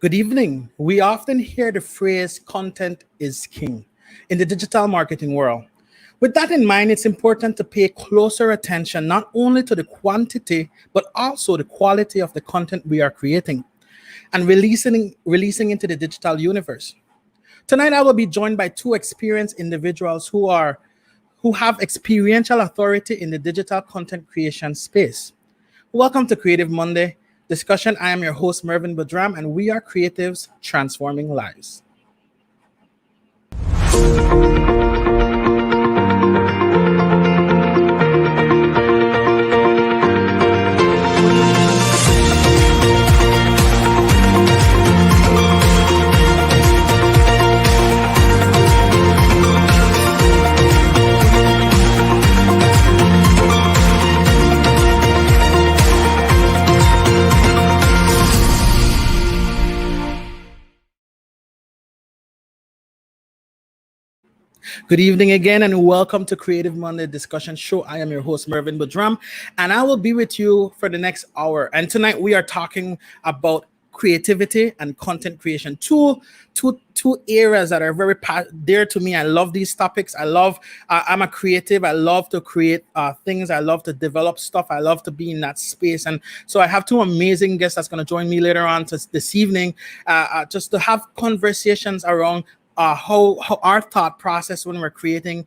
Good evening. We often hear the phrase content is king in the digital marketing world. With that in mind, it's important to pay closer attention not only to the quantity, but also the quality of the content we are creating and releasing into the digital universe. Tonight, I will be joined by two experienced individuals who have experiential authority in the digital content creation space. Welcome to Creative Monday discussion. I am your host, Mervin Badram, and we are creatives transforming lives. Good evening again, and welcome to Creative Monday Discussion Show. I am your host, Mervin Badram, and I will be with you for the next hour. And tonight we are talking about creativity and content creation. Two areas that are very dear to me. I love these topics. I'm a creative. I love to create things. I love to develop stuff. I love to be in that space. And so I have two amazing guests that's going to join me later on this evening, just to have conversations around how our thought process when we're creating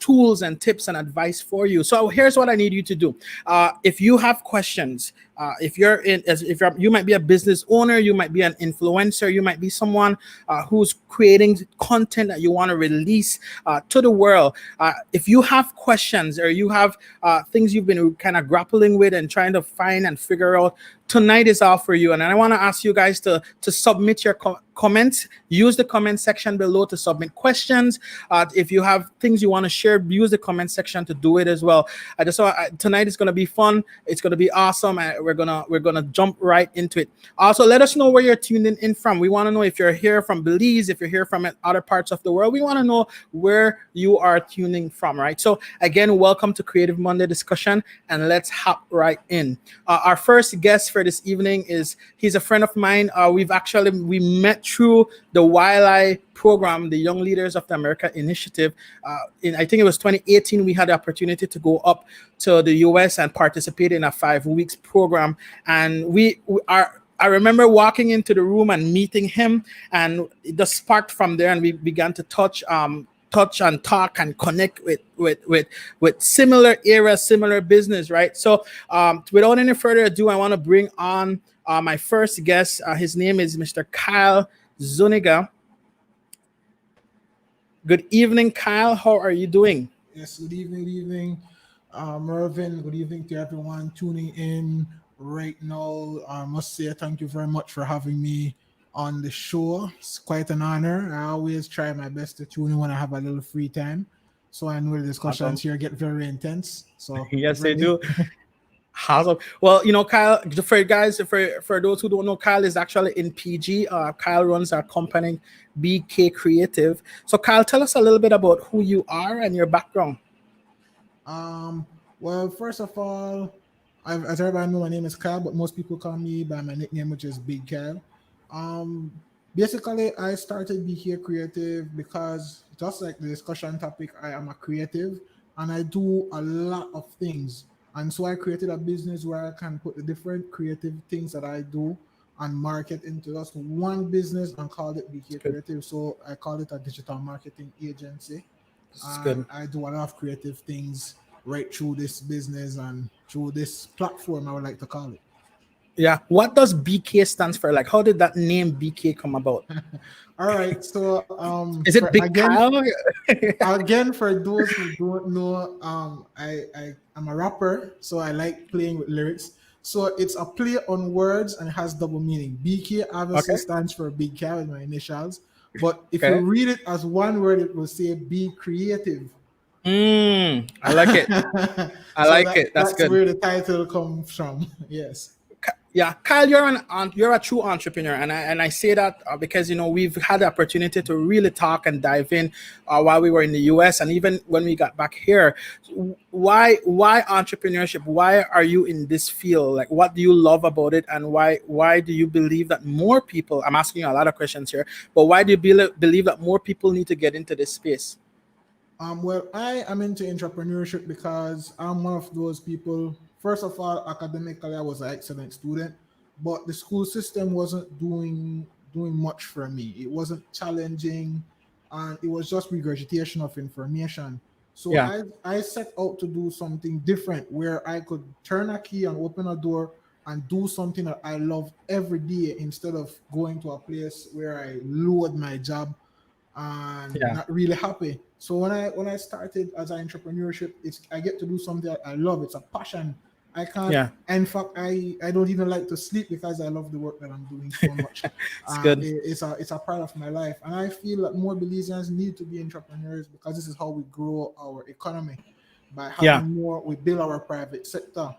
tools and tips and advice for you. So here's what I need you to do. If you have questions, you might be a business owner, you might be an influencer, you might be someone who's creating content that you want to release to the world. If you have questions or you have things you've been kind of grappling with and trying to find and figure out, tonight is all for you. And I want to ask you guys to submit your comments. Use the comment section below to submit questions. If you have things you want to share, use the comment section to do it as well. Tonight is going to be fun. It's going to be awesome. We're gonna jump right into it. Also, let us know where you're tuning in from. We want to know if you're here from Belize, if you're here from other parts of the world. We want to know where you are tuning from, right? So again, welcome to Creative Monday Discussion, and let's hop right in. Our first guest for this evening he's a friend of mine. We met through the YLI program, the Young Leaders of the America Initiative. I think it was 2018, we had the opportunity to go up to the US and participate in a 5 weeks program. And I remember walking into the room and meeting him, and it just sparked from there, and we began to touch and talk and connect with similar areas, similar business, right? So without any further ado, I want to bring on my first guest. His name is Mr. Kyle Zuniga. Good evening, Kyle. How are you doing? Yes, good evening, Mervin. Good evening to everyone tuning in right now. I must say thank you very much for having me on the show. It's quite an honor. I always try my best to tune in when I have a little free time. So I know the discussions here get very intense. So yes, they do. Awesome. Well, Kyle, for those who don't know, Kyle is actually in PG. Kyle runs our company, BK Creative. So Kyle, tell us a little bit about who you are and your background. Well, first of all, as everybody know, my name is Kyle, but most people call me by my nickname, which is Big Kyle. Basically, I started BK Creative because, just like the discussion topic, I am a creative and I do a lot of things. And so I created a business where I can put the different creative things that I do and market into just one business and call it BK Creative. So I call it a digital marketing agency. And I do a lot of creative things right through this business and through this platform, I would like to call it. Yeah. What does BK stands for? Like, how did that name BK come about? All right. So is it Big Kyle? Again, for those who don't know, I'm a rapper, so I like playing with lyrics. So it's a play on words and it has double meaning. BK obviously stands for Big Kyle with my initials. But if you read it as one word, it will say be creative. I like it. I like it. That's good. Where the title comes from. Yes. Yeah, Kyle, you're a true entrepreneur, and I say that because we've had the opportunity to really talk and dive in while we were in the U.S. and even when we got back here. Why entrepreneurship? Why are you in this field? Like, what do you love about it, and why do you believe that more people? I'm asking you a lot of questions here, but why do you believe that more people need to get into this space? Well, I am into entrepreneurship because I'm one of those people. First of all, academically, I was an excellent student, but the school system wasn't doing much for me. It wasn't challenging, and it was just regurgitation of information. So Yeah, I set out to do something different where I could turn a key and open a door and do something that I love every day instead of going to a place where I loathe my job and yeah, not really happy. So when I started as an entrepreneurship, it's I get to do something that I love. It's a passion. I can't. yeah. In fact, I don't even like to sleep because I love the work that I'm doing so much. It's good. It's a part of my life, and I feel that more Belizeans need to be entrepreneurs because this is how we grow our economy. By Yeah, having more, we build our private sector,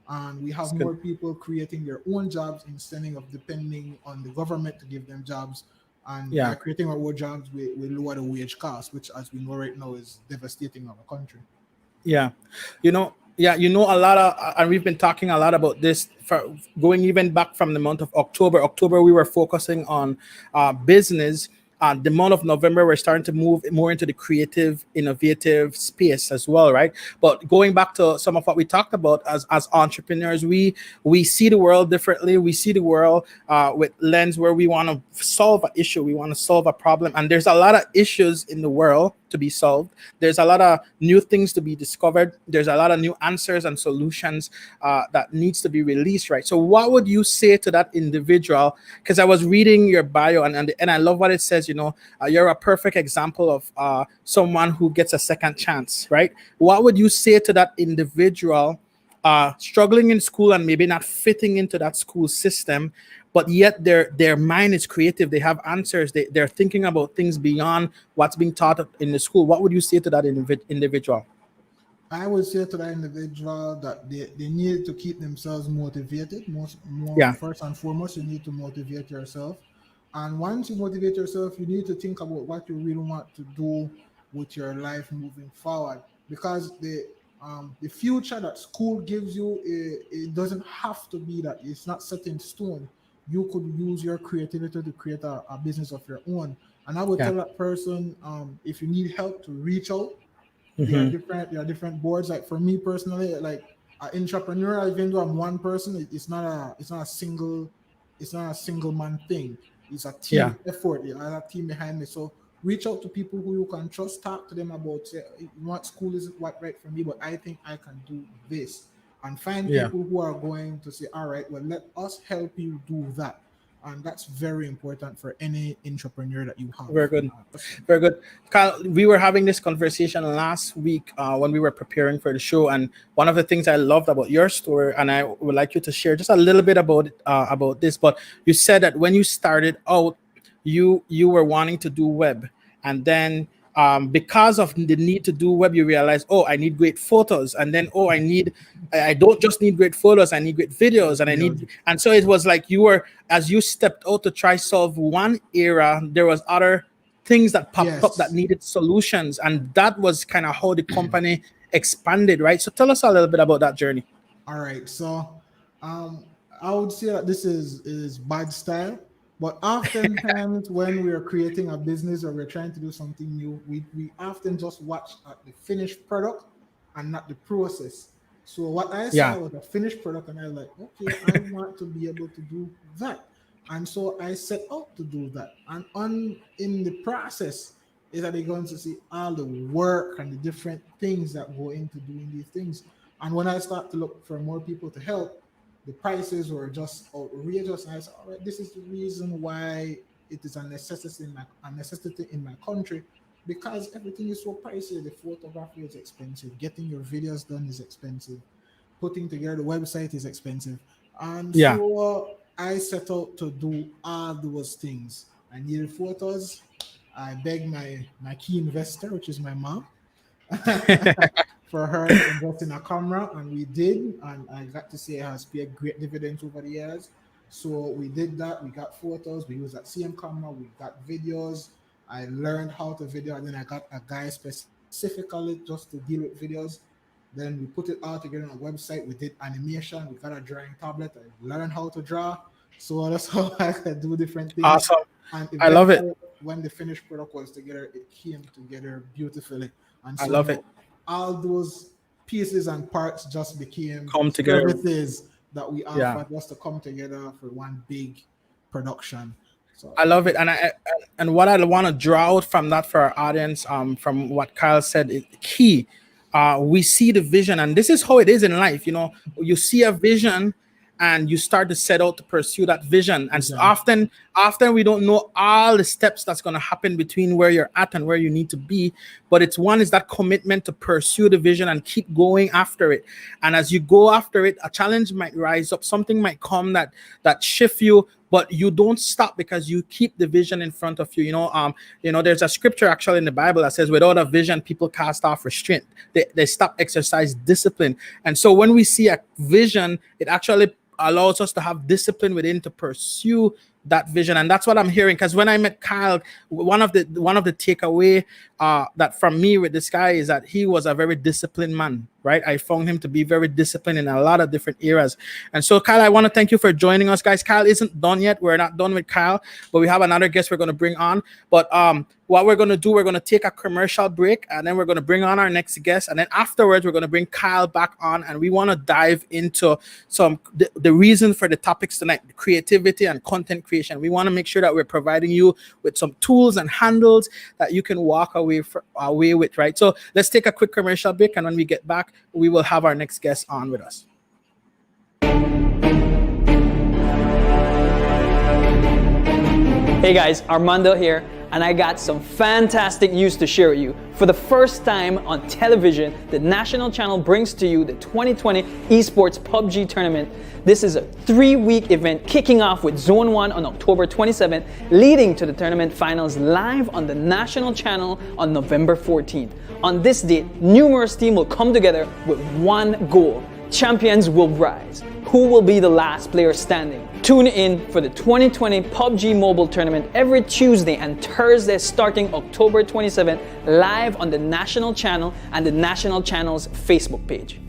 and we have it's good. more people creating their own jobs instead of depending on the government to give them jobs. And by Yeah. creating our own jobs, we lower the wage cost, which, as we know right now, is devastating our country. Yeah, a lot of, and we've been talking a lot about this for going even back from the month of October. October, we were focusing on business. The month of November, we're starting to move more into the creative, innovative space as well, right? But going back to some of what we talked about as entrepreneurs, we see the world differently. We see the world with lens where we want to solve an issue, we want to solve a problem, and there's a lot of issues in the world to be solved. There's a lot of new things to be discovered. There's a lot of new answers and solutions that needs to be released, right? So what would you say to that individual? Because I was reading your bio, and I love what it says. You're a perfect example of someone who gets a second chance, right? What would you say to that individual struggling in school and maybe not fitting into that school system, but yet their mind is creative, they have answers, they're thinking about things beyond what's being taught in the school? What would you say to that individual? I would say to that individual that they need to keep themselves motivated. More Yeah, first and foremost, you need to motivate yourself. And once you motivate yourself, you need to think about what you really want to do with your life moving forward. Because the future that school gives you, it doesn't have to be that. It's not set in stone. You could use your creativity to create a business of your own. And I would yeah. tell that person, if you need help, to reach out. Hmm. There are different boards. Like for me personally, like an entrepreneur, even though I'm one person, it's not a single man thing. It's a Yeah, team effort. There's a team behind me. So reach out to people who you can trust. Talk to them about, say, you know what, school isn't what right for me, but I think I can do this. And find yeah. people who are going to say, all right, well, let us help you do that. And that's very important for any entrepreneur that you have. Very good. Trust me. Very good. Kyle, we were having this conversation last week when we were preparing for the show, and one of the things I loved about your story, and I would like you to share just a little bit about this. But you said that when you started out, you were wanting to do web, and then because of the need to do web, you realize, oh, I need great photos, and then oh, I don't just need great photos, I need great videos, and Videos. and so it was like you were, as you stepped out to try solve one era, there was other things that popped up that Yes. needed solutions, and that was kind of how the company expanded, right? So tell us a little bit about that journey. All right. So um I would say that this is bad style, but oftentimes when we are creating a business or we're trying to do something new, we often just watch at the finished product and not the process. So what I Yeah, saw was a finished product and I was like, okay, I want to be able to do that. And so I set out to do that. And on in the process is that they're going to see all the work and the different things that go into doing these things. And when I start to look for more people to help, the prices were just outrageous. And I said, all right, this is the reason why it is a necessity in my country because everything is so pricey. The photography is expensive, getting your videos done is expensive, putting together the website is expensive. And yeah. so I set out to do all those things. I needed photos. I begged my key investor, which is my mom. for her to invest in a camera, and we did, and I got to say it has paid great dividends over the years. So we did that. We got photos. We used that same camera. We got videos. I learned how to video, and then I got a guy specifically just to deal with videos. Then we put it all together on a website. We did animation. We got a drawing tablet. I learned how to draw. So that's how I could do different things. Awesome. And I love it. when the finished product was together, it came together beautifully. And I so love it. all those pieces and parts just became Come together. services that we offer Yeah. just to come together for one big production. So I love it, and what I want to draw out from that for our audience, from what Kyle said, is key. We see the vision, and this is how it is in life. You know, you see a vision, and you start to set out to pursue that vision. And often we don't know all the steps that's going to happen between where you're at and where you need to be. But it's that commitment to pursue the vision and keep going after it. And as you go after it, a challenge might rise up, something might come that shift you, but you don't stop because you keep the vision in front of you. You know, there's a scripture actually in the Bible that says, without a vision, people cast off restraint. They stop exercise discipline. And so when we see a vision, it actually allows us to have discipline within to pursue that vision. And that's what I'm hearing, because when I met Kyle, one of the takeaway that from me with this guy is that he was a very disciplined man, right? I found him to be very disciplined in a lot of different areas. And so, Kyle, I want to thank you for joining us, guys. Kyle isn't done yet. We're not done with Kyle, but we have another guest we're going to bring on. But what we're going to do, we're going to take a commercial break, and then we're going to bring on our next guest. And then afterwards, we're going to bring Kyle back on, and we want to dive into the reason for the topics tonight, creativity and content creation. We want to make sure that we're providing you with some tools and handles that you can walk away with, right? So let's take a quick commercial break, and when we get back, we will have our next guest on with us. Hey guys, Armando here, and I got some fantastic news to share with you. For the first time on television, the national channel brings to you the 2020 Esports PUBG tournament. This is a 3-week event kicking off with Zone 1 on October 27th, leading to the tournament finals live on the national channel on November 14th. On this date, numerous teams will come together with one goal. Champions will rise. Who will be the last player standing? Tune in for the 2020 PUBG Mobile Tournament every Tuesday and Thursday starting October 27th, live on the national channel and the national channel's Facebook page.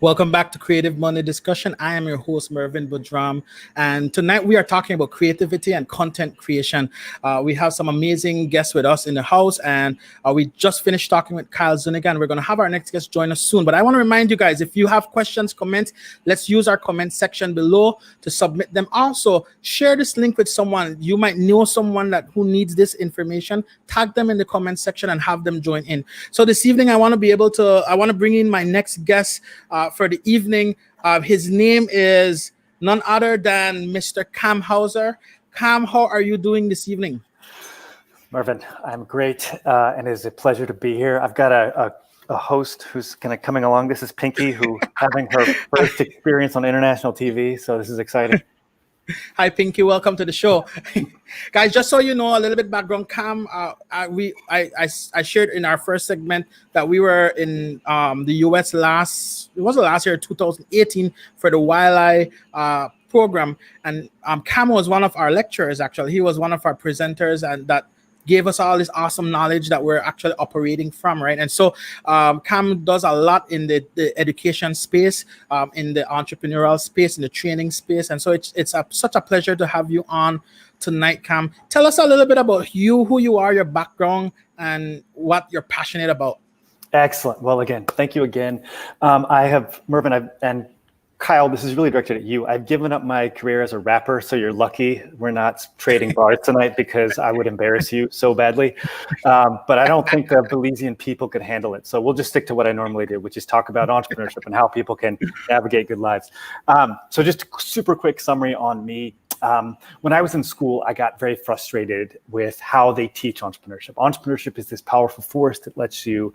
Welcome back to Creative Monday Discussion. I am your host, Mervin Budram, and tonight we are talking about creativity and content creation. We have some amazing guests with us in the house, and we just finished talking with Kyle Zuniga, and we're going to have our next guest join us soon. But I want to remind you guys, if you have questions, comments, let's use our comment section below to submit them. Also, share this link with someone. You might know someone who needs this information. Tag them in the comment section and have them join in. So this evening, I want to bring in my next guest for the evening. His name is none other than Mr. Cam Hauser. Cam, how are you doing this evening? Mervin, I'm great, and it is a pleasure to be here. I've got a host who's kind of coming along. This is Pinky, who having her first experience on international TV, so this is exciting. Hi, Pinky. Welcome to the show. Guys, just so you know, a little bit background, Cam, I shared in our first segment that we were in the US last year, 2018, for the YLI program. And Cam was one of our lecturers, actually. He was one of our presenters, and that gave us all this awesome knowledge that we're actually operating from, right? And so Cam does a lot in the education space, in the entrepreneurial space, in the training space. And so it's such a pleasure to have you on tonight, Cam. Tell us a little bit about you, who you are, your background, and what you're passionate about. Excellent. Well, again, thank you again. Mervin, and Kyle, this is really directed at you. I've given up my career as a rapper, so you're lucky we're not trading bars tonight because I would embarrass you so badly. But I don't think the Belizean people could handle it. So we'll just stick to what I normally do, which is talk about entrepreneurship and how people can navigate good lives. So just a super quick summary on me. When I was in school, I got very frustrated with how they teach entrepreneurship. Entrepreneurship is this powerful force that lets you,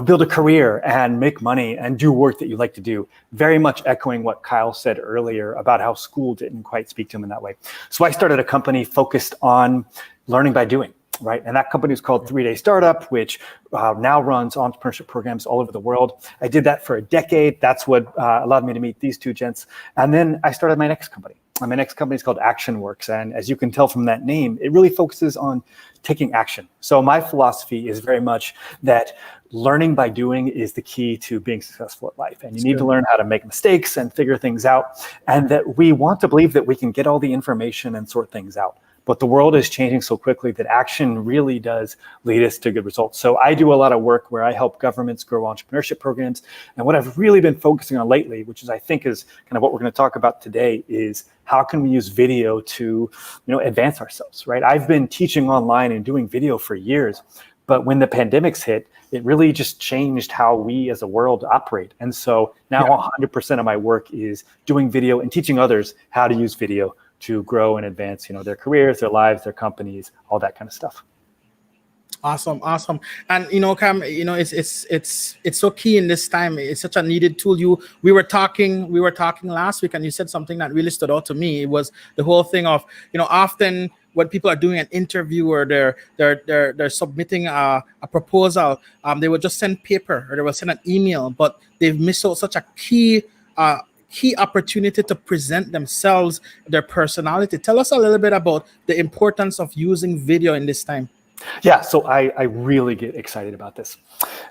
build a career and make money and do work that you like to do. Very much echoing what Kyle said earlier about how school didn't quite speak to him in that way. So I started a company focused on learning by doing. Right. And that company is called 3 Day Startup, which now runs entrepreneurship programs all over the world. I did that for a decade. That's what allowed me to meet these two gents. And then I started my next company. My next company is called ActionWorks. And as you can tell from that name, it really focuses on taking action. So my philosophy is very much that learning by doing is the key to being successful at life. And you need to learn how to make mistakes and figure things out. And that we want to believe that we can get all the information and sort things out. But the world is changing so quickly that action really does lead us to good results. So I do a lot of work where I help governments grow entrepreneurship programs. And what I've really been focusing on lately, which is I think is kind of what we're going to talk about today, is how can we use video to, advance ourselves, right? I've been teaching online and doing video for years, but when the pandemics hit, it really just changed how we as a world operate. And so now 100% of my work is doing video and teaching others how to use video to grow and advance, their careers, their lives, their companies, all that kind of stuff. Awesome. And Cam, it's so key in this time. It's such a needed tool. We were talking last week, and you said something that really stood out to me. It was the whole thing of, often when people are doing an interview or they're submitting a proposal, they will just send paper or they will send an email, but they've missed out such a key opportunity to present themselves, their personality. Tell us a little bit about the importance of using video in this time. Yeah, so I really get excited about this.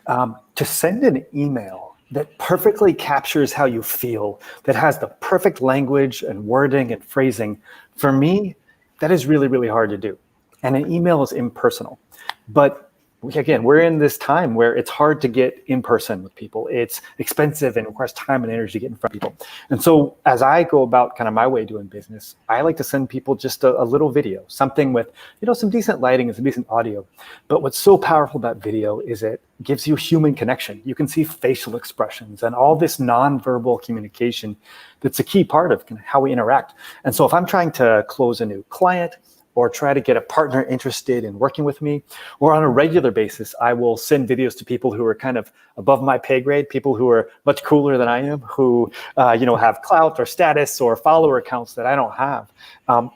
To send an email that perfectly captures how you feel, that has the perfect language and wording and phrasing, for me, that is really, really hard to do. And an email is impersonal. But again, we're in this time where it's hard to get in person with people. It's expensive and requires time and energy to get in front of people. And so as I go about kind of my way of doing business, I like to send people just a little video, something with, some decent lighting and some decent audio. But what's so powerful about video is it gives you human connection. You can see facial expressions and all this nonverbal communication that's a key part of kind of how we interact. And so if I'm trying to close a new client, or try to get a partner interested in working with me, or on a regular basis, I will send videos to people who are kind of above my pay grade, people who are much cooler than I am, who have clout or status or follower accounts that I don't have.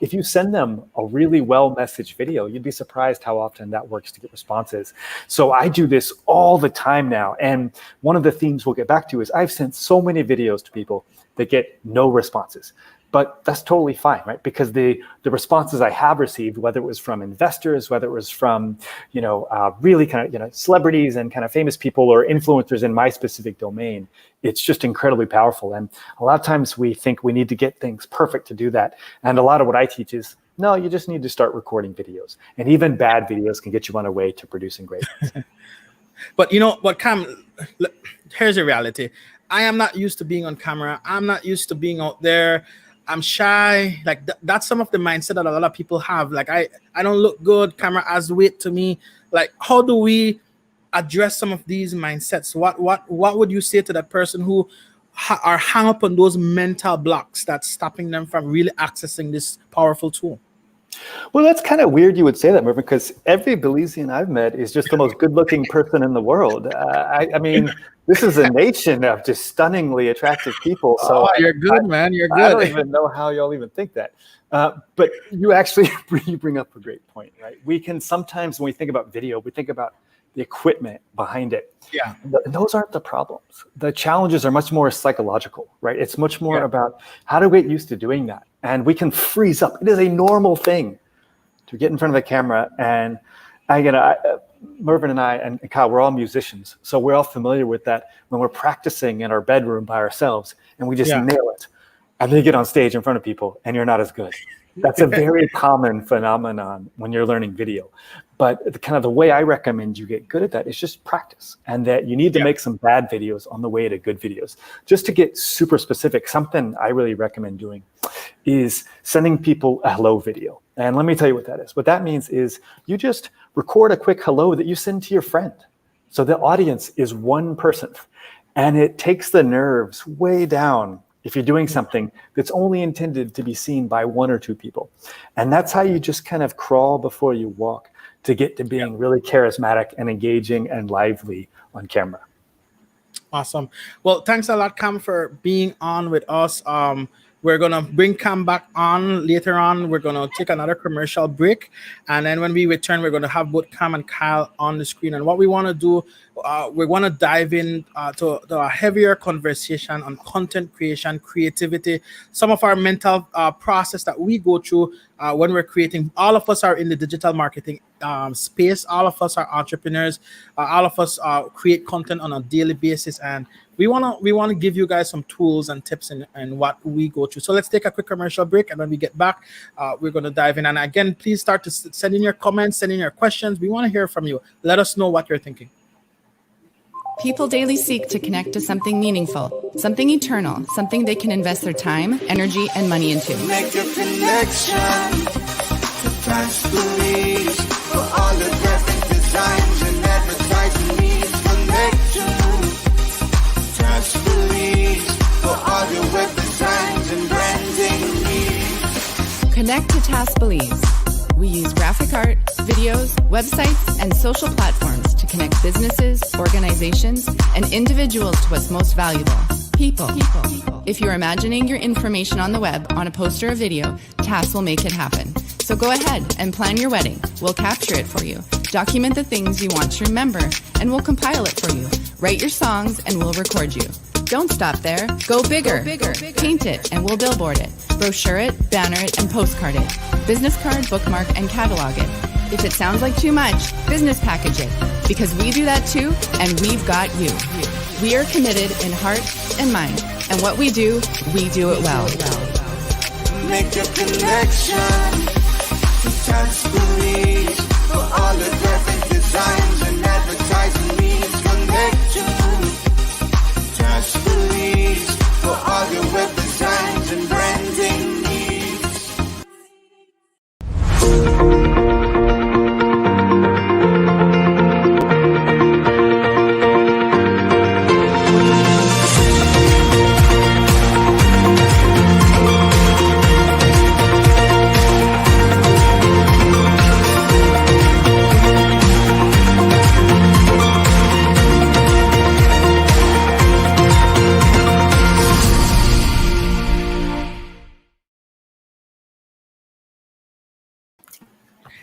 If you send them a really well-messaged video, you'd be surprised how often that works to get responses. So I do this all the time now. And one of the themes we'll get back to is I've sent so many videos to people that get no responses. But that's totally fine, right? Because the responses I have received, whether it was from investors, whether it was from, really kind of, celebrities and kind of famous people or influencers in my specific domain, it's just incredibly powerful. And a lot of times we think we need to get things perfect to do that. And a lot of what I teach is, no, you just need to start recording videos. And even bad videos can get you on a way to producing great ones. But Cam, here's the reality. I am not used to being on camera. I'm not used to being out there. I'm shy. Like that's some of the mindset that a lot of people have. Like I don't look good. Camera has weight to me. Like how do we address some of these mindsets? What would you say to that person who are hung up on those mental blocks that's stopping them from really accessing this powerful tool? Well, that's kind of weird you would say that, Mervin, because every Belizean I've met is just the most good-looking person in the world. I mean, this is a nation of just stunningly attractive people. So you're good, man. You're good. I don't even know how y'all even think that. But you actually bring up a great point, right? We can sometimes, when we think about video, we think about the equipment behind it. Yeah. Those aren't the problems. The challenges are much more psychological, right? It's much more about how to get used to doing that. And we can freeze up. It is a normal thing to get in front of the camera. And Mervin and I and Kyle, we're all musicians. So we're all familiar with that when we're practicing in our bedroom by ourselves and we just nail it. And then you get on stage in front of people and you're not as good. That's a very common phenomenon when you're learning video. But the way I recommend you get good at that is just practice, and that you need to make some bad videos on the way to good videos. Just to get super specific, something I really recommend doing is sending people a hello video. And let me tell you what that is. What that means is you just record a quick hello that you send to your friend. So the audience is one person, and it takes the nerves way down if you're doing something that's only intended to be seen by one or two people. And that's how you just kind of crawl before you walk to get to being really charismatic and engaging and lively on camera. Awesome. Well, thanks a lot, Cam, for being on with us. We're going to bring Cam back on later on. We're going to take another commercial break. And then when we return, we're going to have both Cam and Kyle on the screen. And what we want to do, we want to dive in to a heavier conversation on content creation, creativity, some of our mental process that we go through when we're creating. All of us are in the digital marketing space. All of us are entrepreneurs. All of us create content on a daily basis. And we want to give you guys some tools and tips and what we go through. So let's take a quick commercial break, and when we get back, we're going to dive in. And again, please start to send in your comments, send in your questions. We want to hear from you. Let us know what you're thinking. People daily seek to connect to something meaningful, something eternal, something they can invest their time, energy, and money into. Make a connection to transformative for all the graphic designs and advertising needs. Connect to transformative for all your web designs and branding needs. Connect to Taskbelize. We use graphic art, videos, websites, and social platforms to connect businesses, organizations, and individuals to what's most valuable, people. If you're imagining your information on the web, on a poster or video, Task will make it happen. So go ahead and plan your wedding. We'll capture it for you. Document the things you want to remember, and we'll compile it for you. Write your songs, and we'll record you. Don't stop there. Go bigger. Paint it, and we'll billboard it. Brochure it, banner it, and postcard it. Business card, bookmark, and catalog it. If it sounds like too much, business package it. Because we do that too, and we've got you. We are committed in heart and mind. And what we do it well. Make a connection to Taskbelize for all the graphic designs and advertising needs. Connect to Taskbelize for all your web designs and branding needs.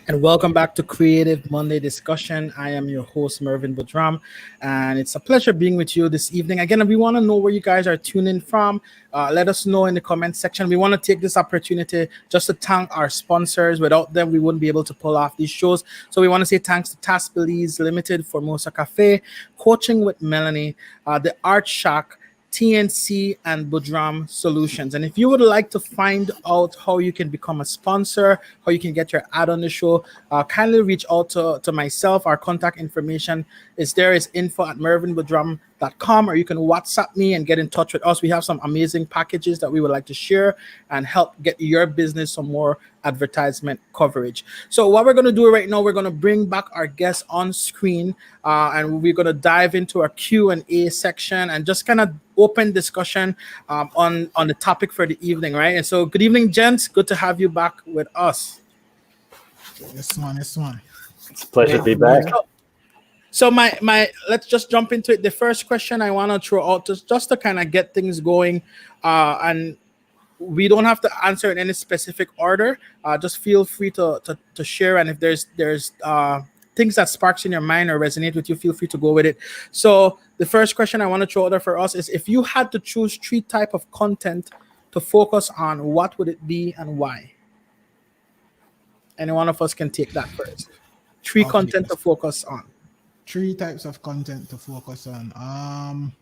And welcome back to Creative Monday Discussion. I am your host, Mervin Budram, and it's a pleasure being with you this evening. Again, we want to know where you guys are tuning from. Let us know in the comment section. We want to take this opportunity just to thank our sponsors. Without them, we wouldn't be able to pull off these shows. So we want to say thanks to Taskbelize Limited, Formosa Cafe, Coaching with Melanie, the Art Shack, TNC, and Budram Solutions. And if you would like to find out how you can become a sponsor, how you can get your ad on the show, kindly reach out to myself. Our contact information is there. It's info@mervinbudram.com, or you can WhatsApp me and get in touch with us. We have some amazing packages that we would like to share and help get your business some more advertisement coverage. So what we're going to do right now, we're going to bring back our guests on screen, and we're going to dive into our Q&A section and just kind of open discussion on the topic for the evening, right? And so good evening, gents. Good to have you back with us. Yes, man. It's a pleasure to be back. So my let's just jump into it. The first question I want to throw out just to kind of get things going, and we don't have to answer in any specific order. Just feel free to share, and if there's things that sparks in your mind or resonate with you, feel free to go with it. So the first question I want to throw out there for us is, if you had to choose 3 types of content to focus on, what would it be and why? Any one of us can take that first. 3 content to focus on. 3 types of content to focus on.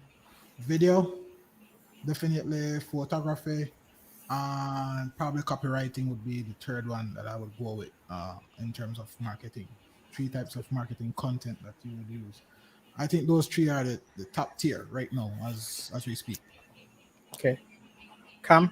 Video, definitely photography, and probably copywriting would be the third one that I would go with in terms of marketing. 3 types of marketing content that you would use. I think those 3 are the top tier right now as we speak. Okay. Cam?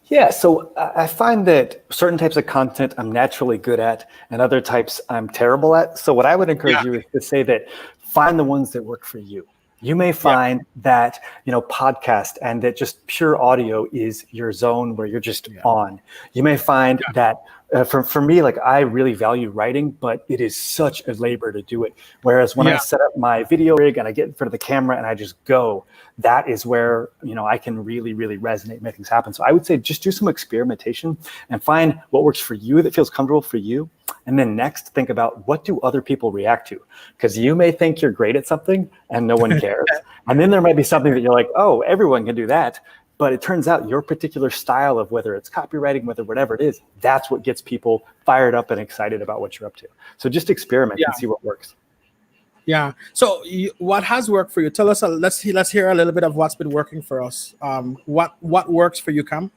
Yeah, so I find that certain types of content I'm naturally good at and other types I'm terrible at. So what I would encourage you is to say that find the ones that work for you. You may find that, podcast and that just pure audio is your zone where you're just on. You may find that for me, like I really value writing, but it is such a labor to do it. Whereas when I set up my video rig and I get in front of the camera and I just go, that is where, I can really, really resonate, make things happen. So I would say just do some experimentation and find what works for you that feels comfortable for you. And then next, think about what do other people react to? Because you may think you're great at something and no one cares. And then there might be something that you're like, oh, everyone can do that. But it turns out your particular style of whether it's copywriting, whether whatever it is, that's what gets people fired up and excited about what you're up to. So just experiment and see what works. Yeah. So what has worked for you? Tell us. Let's hear a little bit of what's been working for us. What works for you, Cam?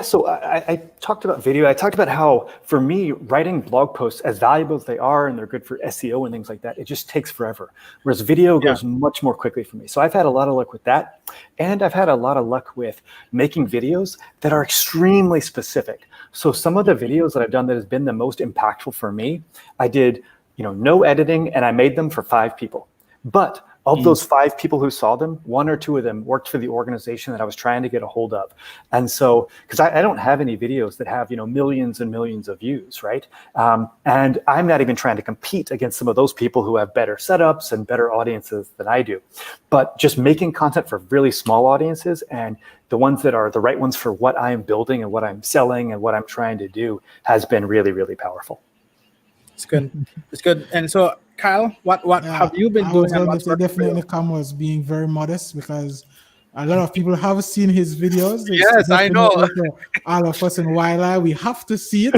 So I talked about video. I talked about how, for me, writing blog posts, as valuable as they are, and they're good for SEO and things like that, it just takes forever. Whereas video goes much more quickly for me. So I've had a lot of luck with that. And I've had a lot of luck with making videos that are extremely specific. So some of the videos that I've done that has been the most impactful for me, I did, no editing, and I made them for 5 people. But of those 5 people who saw them, 1 or 2 of them worked for the organization that I was trying to get a hold of. And so, because I don't have any videos that have, millions and millions of views, right? And I'm not even trying to compete against some of those people who have better setups and better audiences than I do. But just making content for really small audiences and the ones that are the right ones for what I'm building and what I'm selling and what I'm trying to do has been really, really powerful. It's good. It's good. And so, Kyle, what have you been doing? Definitely Cam was being very modest because a lot of people have seen his videos. Yes, I know. All of us in Wildlife, we have to see it.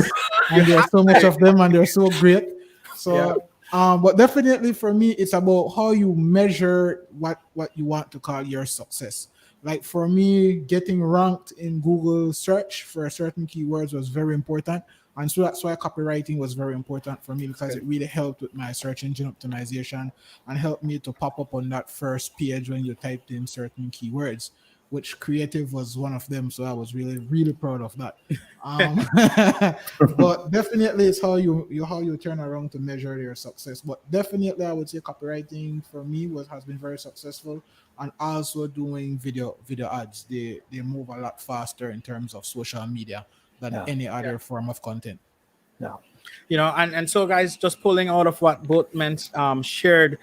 And there's so much of them and they're so great. So, but definitely for me, it's about how you measure what you want to call your success. Like for me, getting ranked in Google search for certain keywords was very important. And so that's why copywriting was very important for me because it really helped with my search engine optimization and helped me to pop up on that first page when you typed in certain keywords, which creative was one of them. So I was really, really proud of that. But definitely it's how you turn around to measure your success. But definitely I would say copywriting for me has been very successful, and also doing video ads. They move a lot faster in terms of social media than any other form of content. And so guys, just pulling out of what both men shared,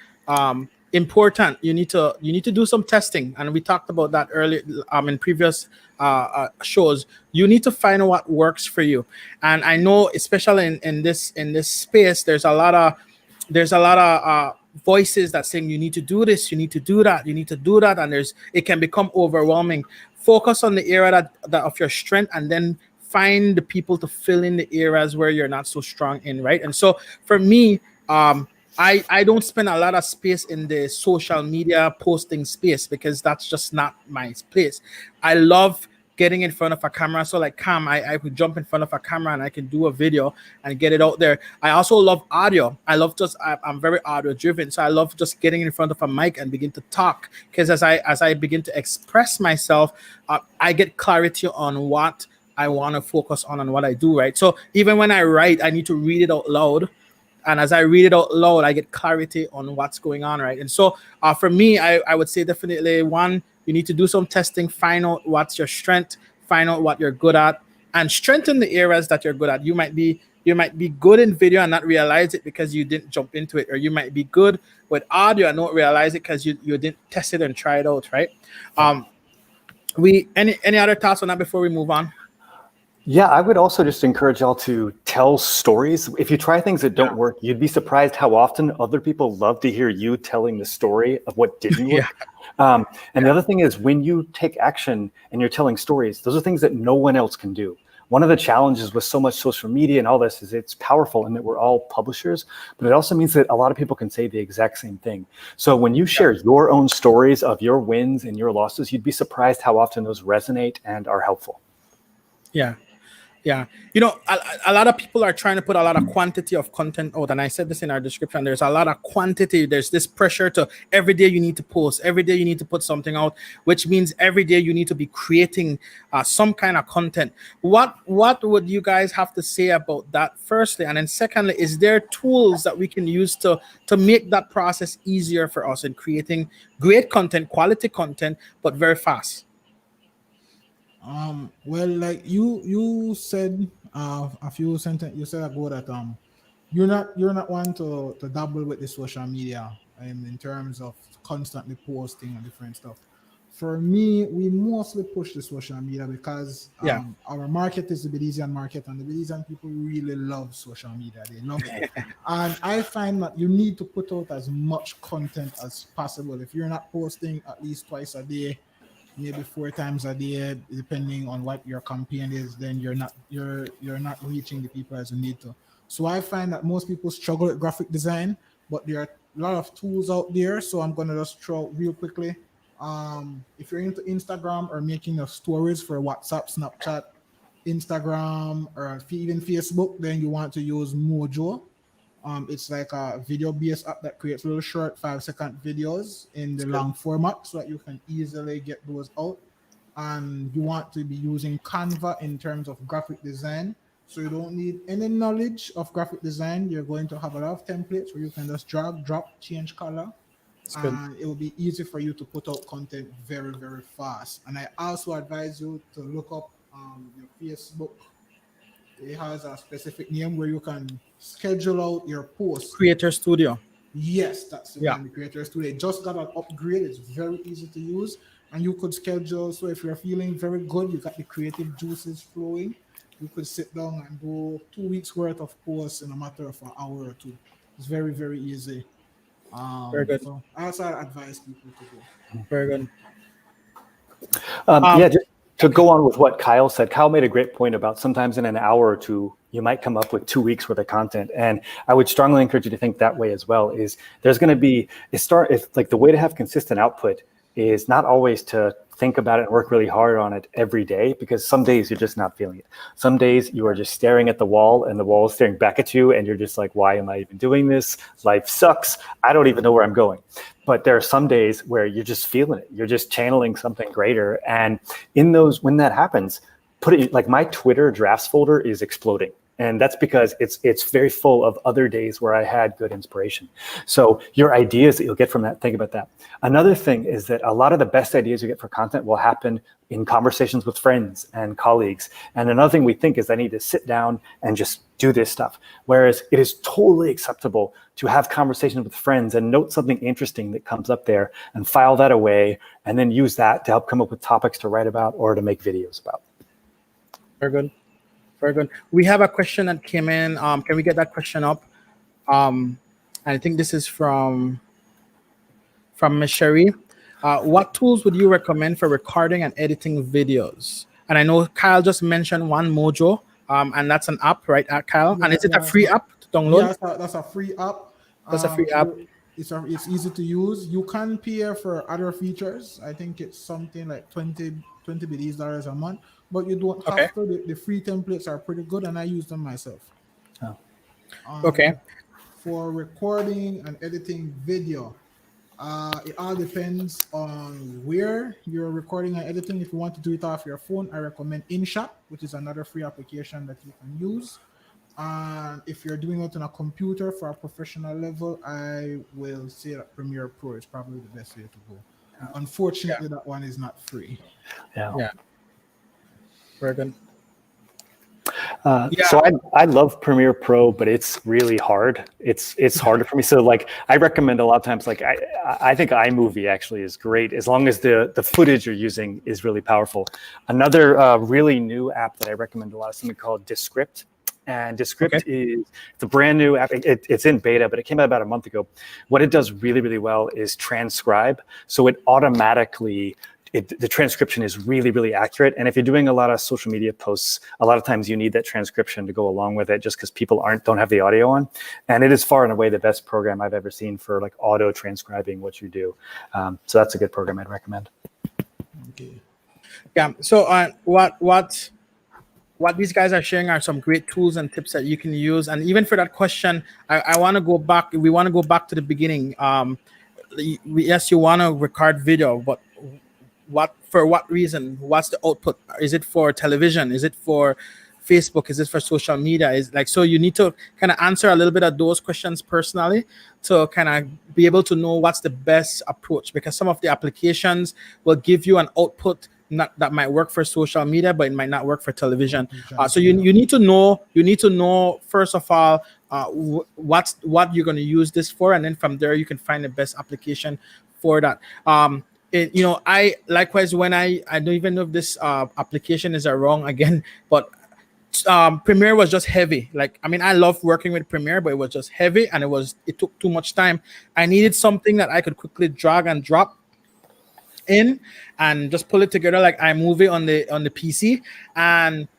important, you need to do some testing, and we talked about that earlier in previous shows. You need to find what works for you, and I know especially in this space there's a lot of voices that saying you need to do this, you need to do that, you need to do that, and it can become overwhelming. Focus on the area that of your strength, and then find the people to fill in the areas where you're not so strong in, right? And so for me, I don't spend a lot of space in the social media posting space because that's just not my place. I love getting in front of a camera. So like Cam, I could jump in front of a camera and I can do a video and get it out there. I also love audio. I'm very audio driven. So I love just getting in front of a mic and begin to talk, because as I begin to express myself, I get clarity on what I want to focus on and what I do, right? So even when I write, I need to read it out loud. And as I read it out loud, I get clarity on what's going on, right? And so for me, I would say definitely, one, you need to do some testing, find out what's your strength, find out what you're good at, and strengthen the areas that you're good at. You might be good in video and not realize it because you didn't jump into it, or you might be good with audio and not realize it because you didn't test it and try it out, right? Any other thoughts on that before we move on? Yeah, I would also just encourage y'all to tell stories. If you try things that don't work, you'd be surprised how often other people love to hear you telling the story of what didn't work. And the other thing is, when you take action and you're telling stories, those are things that no one else can do. One of the challenges with so much social media and all this is it's powerful in that we're all publishers, but it also means that a lot of people can say the exact same thing. So when you share your own stories of your wins and your losses, you'd be surprised how often those resonate and are helpful. Yeah. Yeah. A lot of people are trying to put a lot of quantity of content out. And I said this in our description. There's a lot of quantity. There's this pressure to every day you need to post, every day you need to put something out, which means every day you need to be creating some kind of content. What would you guys have to say about that, firstly? And then secondly, is there tools that we can use to make that process easier for us in creating great content, quality content, but very fast? Well, like you said a few sentence you said ago that you're not one to dabble with the social media in terms of constantly posting and different stuff. For me, we mostly push the social media because Yeah. our market is the Belizean market, and the Belizean people really love social media. They love it. And I find that you need to put out as much content as possible. If you're not posting at least twice a day, maybe 4 times a day, depending on what your campaign is, then you're not reaching the people as you need to. So I find that most people struggle with graphic design, but there are a lot of tools out there. So I'm gonna just throw out real quickly. If you're into Instagram or making your stories for WhatsApp, Snapchat, Instagram, or even Facebook, then you want to use Mojo. It's like a video-based app that creates little short 5-second videos in the long format so that you can easily get those out. And you want to be using Canva in terms of graphic design. So you don't need any knowledge of graphic design. You're going to have a lot of templates where you can just drag, drop, change color, Good. and it will be easy for you to put out content very, very fast. And I also advise you to look up your Facebook. It has a specific name where you can schedule out your post. Creator Studio. Yes, that's the Yeah. one, the Creator Studio. It just got an upgrade. It's very easy to use, and you could schedule. So if you're feeling very good, you got the creative juices flowing, you could sit down and do 2 weeks worth of posts in a matter of an hour or two. It's very, very easy. Very good. So I also advise people to do. Very good. Yeah, just to go on with what Kyle said, Kyle made a great point about sometimes in an hour or two, you might come up with 2 weeks worth of content. And I would strongly encourage you to think that way as well. Is there's going to be, it's like the way to have consistent output is not always to think about it and work really hard on it every day, because some days you're just not feeling it. Some days you are just staring at the wall and the wall is staring back at you and you're just like, why am I even doing this? Life sucks. I don't even know where I'm going. But there are some days where you're just feeling it. You're just channeling something greater. And in those, when that happens, put it like my Twitter drafts folder is exploding. And that's because it's very full of other days where I had good inspiration. So your ideas that you'll get from that, think about that. Another thing is that a lot of the best ideas you get for content will happen in conversations with friends and colleagues. And another thing we think is I need to sit down and just do this stuff. Whereas it is totally acceptable to have conversations with friends and note something interesting that comes up there and file that away and then use that to help come up with topics to write about or to make videos about. Very good. Very good. We have a question that came in. Can we get that question up? And I think this is from Ms. Sherry. What tools would you recommend for recording and editing videos? And I know Kyle just mentioned one, Mojo, and that's an app, right, Kyle? Yeah, and is it a yeah, free app to download? Yeah, that's a free app. That's a free app. It's easy to use. You can pay for other features. I think it's something like $20 Belize a month, but you don't have to. The free templates are pretty good, and I use them myself. Oh. Okay. For recording and editing video, it all depends on where you're recording and editing. If you want to do it off your phone, I recommend InShot, which is another free application that you can use. And if you're doing it on a computer for a professional level, I will say that Premiere Pro is probably the best way to go. Unfortunately, that one is not free. Yeah. Very good. So I love Premiere Pro, but it's really hard. It's harder for me. So like I recommend a lot of times, like I think iMovie actually is great as long as the footage you're using is really powerful. Another really new app that I recommend a lot is something called Descript. And Descript it's a brand new app. It's in beta, but it came out about a month ago. What it does really, really well is transcribe. So it automatically, the transcription is really, really accurate. And if you're doing a lot of social media posts, a lot of times you need that transcription to go along with it just because people don't have the audio on. And it is far and away the best program I've ever seen for like auto transcribing what you do. So that's a good program I'd recommend. Okay. Yeah. So what these guys are sharing are some great tools and tips that you can use. And even for that question, I want to go back. We want to go back to the beginning. Yes, you want to record video, but for what reason? What's the output? Is it for television? Is it for Facebook? Is it for social media? Is like, so you need to kind of answer a little bit of those questions personally to kind of be able to know what's the best approach, because some of the applications will give you an output that might work for social media, but it might not work for television. So you need to know first of all what you're going to use this for, and then from there you can find the best application for that. I likewise, when I don't even know if this application is wrong again, but Premiere was just heavy. Like, I mean, I love working with Premiere, but it was just heavy and it took too much time. I needed something that I could quickly drag and drop in and just pull it together like iMovie on the PC. And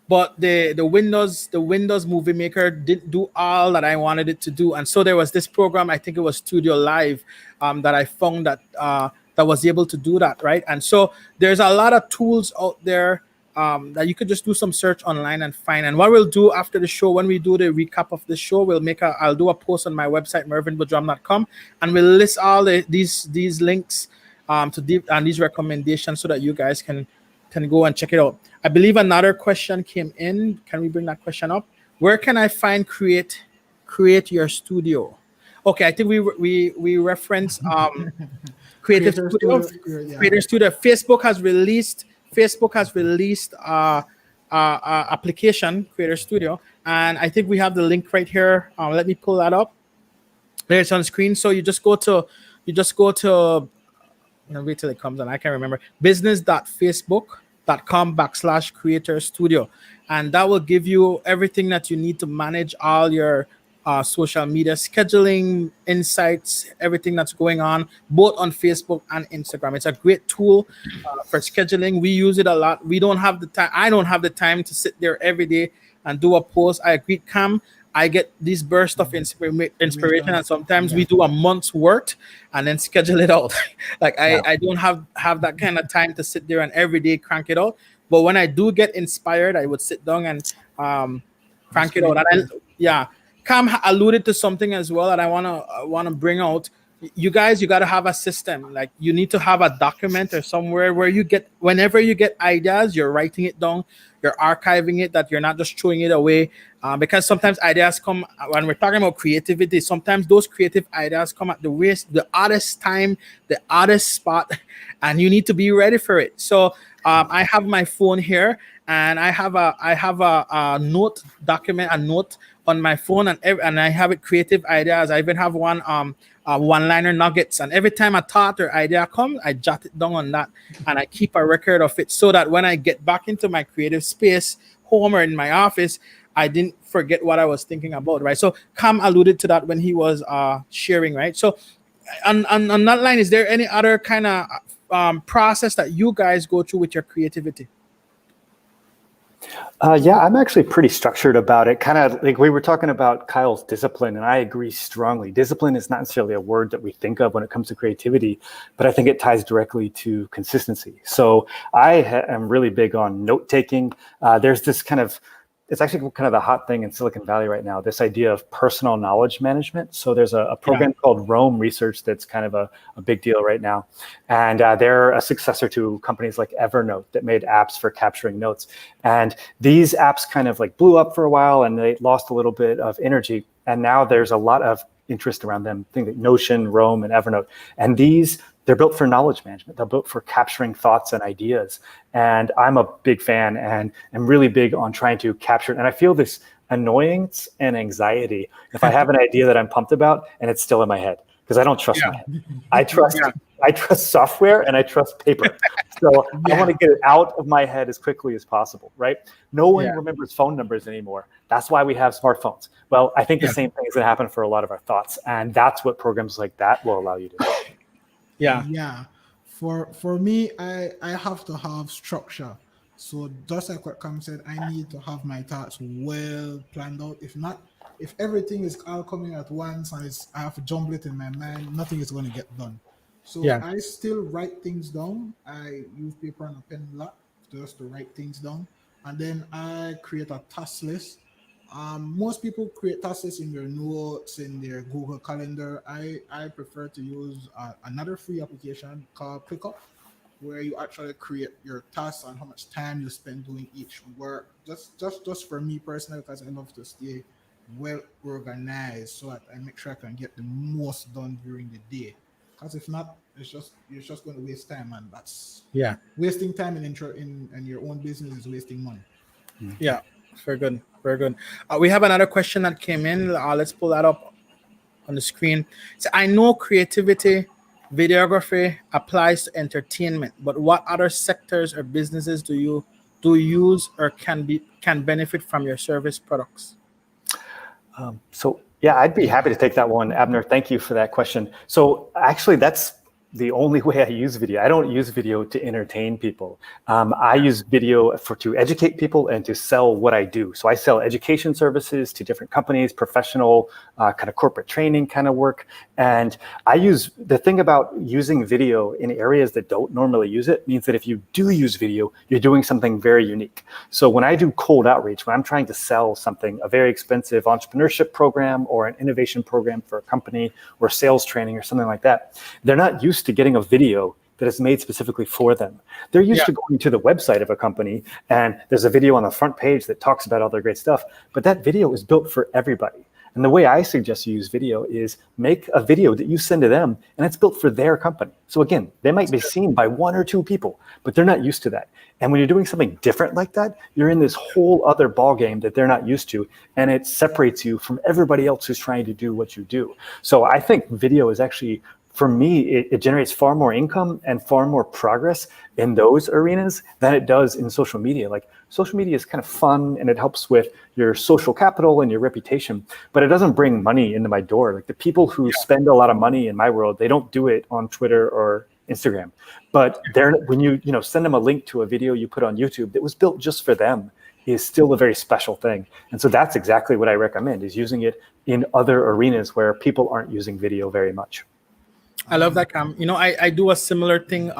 but the Windows Movie Maker didn't do all that I wanted it to do. And so there was this program, I think it was Studio Live, that I found that was able to do that, right? And so there's a lot of tools out there that you could just do some search online and find. And what we'll do after the show, when we do the recap of the show, I'll do a post on my website, mervinbudram.com, and we'll list all these links and these recommendations so that you guys can go and check it out. I believe another question came in. Can we bring that question up? Where can I find create your studio? Okay, I think we reference Creative Studio. Creator Studio. Facebook has released application, Creator Studio, and I think we have the link right here. Let me pull that up. There it's on screen. So you just go to wait till it comes on. I can't remember. business.facebook.com/creator studio. And that will give you everything that you need to manage all your social media scheduling, insights, everything that's going on, both on Facebook and Instagram. It's a great tool for scheduling. We use it a lot. We don't have the time. I don't have the time to sit there every day and do a post. I agree, Cam. I get these bursts of inspiration, and sometimes we do a month's work and then schedule it out. Like I don't have that kind of time to sit there and every day crank it out. But when I do get inspired, I would sit down and crank it out. And Cam alluded to something as well that I wanna bring out. You guys, you got to have a system. Like, you need to have a document or somewhere where whenever you get ideas, you're writing it down, you're archiving it, that you're not just throwing it away. Because sometimes ideas come when we're talking about creativity. Sometimes those creative ideas come at the oddest time, the oddest spot, and you need to be ready for it. So I have my phone here, and I have a note on my phone, and I have it creative ideas. I even have one-liner nuggets, and every time a thought or idea comes, I jot it down on that, and I keep a record of it so that when I get back into my creative space, home or in my office, I didn't forget what I was thinking about, right? So Cam alluded to that when he was sharing, right? So on that line, is there any other kind of process that you guys go through with your creativity? I'm actually pretty structured about it. Kind of like we were talking about Kyle's discipline, and I agree strongly. Discipline is not necessarily a word that we think of when it comes to creativity, but I think it ties directly to consistency. So I am really big on note-taking. There's this it's actually kind of the hot thing in Silicon Valley right now, this idea of personal knowledge management. So there's a program called Rome Research that's kind of a big deal right now. And they're a successor to companies like Evernote that made apps for capturing notes. And these apps kind of like blew up for a while and they lost a little bit of energy. And now there's a lot of interest around them, things like Notion, Rome, and Evernote. And they're built for knowledge management. They're built for capturing thoughts and ideas. And I'm a big fan and I'm really big on trying to capture it. And I feel this annoyance and anxiety if I have an idea that I'm pumped about and it's still in my head, because I don't trust my head. I trust software and I trust paper. So I want to get it out of my head as quickly as possible, right? No one remembers phone numbers anymore. That's why we have smartphones. Well, I think the same thing is going to happen for a lot of our thoughts. And that's what programs like that will allow you to do. Yeah. For me, I have to have structure. So just like what Cam said, I need to have my thoughts well planned out. If everything is all coming at once and I have to jumble it in my mind, nothing is going to get done. So I still write things down. I use paper and a pen a lot just to write things down. and then I create a task list. Most people create task lists in their notes, in their Google Calendar. I prefer to use another free application called ClickUp, where you actually create your tasks and how much time you spend doing each work. Just for me personally, because I love to stay well organized, so that I make sure I can get the most done during the day. Because if not, you're just going to waste time, and that's Yeah. wasting time in your own business is wasting money. Yeah. Very good. Very good. We have another question that came in. Let's pull that up on the screen. So I know creativity, videography applies to entertainment, but what other sectors or businesses do use or can benefit from your service products? So yeah, I'd be happy to take that one, Abner. Thank you for that question. So actually, that's the only way I use video. I don't use video to entertain people. I use video to educate people and to sell what I do. So I sell education services to different companies, professional kind of corporate training kind of work. And I use the thing about using video in areas that don't normally use it means that if you do use video, you're doing something very unique. So when I do cold outreach, when I'm trying to sell something, a very expensive entrepreneurship program or an innovation program for a company or sales training or something like that, they're not used to getting a video that is made specifically for them. They're used to going to the website of a company and there's a video on the front page that talks about all their great stuff, but that video is built for everybody. And the way I suggest you use video is make a video that you send to them and it's built for their company. So again, they might be seen by 1 or 2 people, but they're not used to that. And when you're doing something different like that, you're in this whole other ball game that they're not used to, and it separates you from everybody else who's trying to do what you do. So I think video is actually, for me, it generates far more income and far more progress in those arenas than it does in social media. Like social media is kind of fun and it helps with your social capital and your reputation, but it doesn't bring money into my door. Like the people who spend a lot of money in my world, they don't do it on Twitter or Instagram. But when you send them a link to a video you put on YouTube that was built just for them, is still a very special thing. And so that's exactly what I recommend, is using it in other arenas where people aren't using video very much. I love that, Cam. I do a similar thing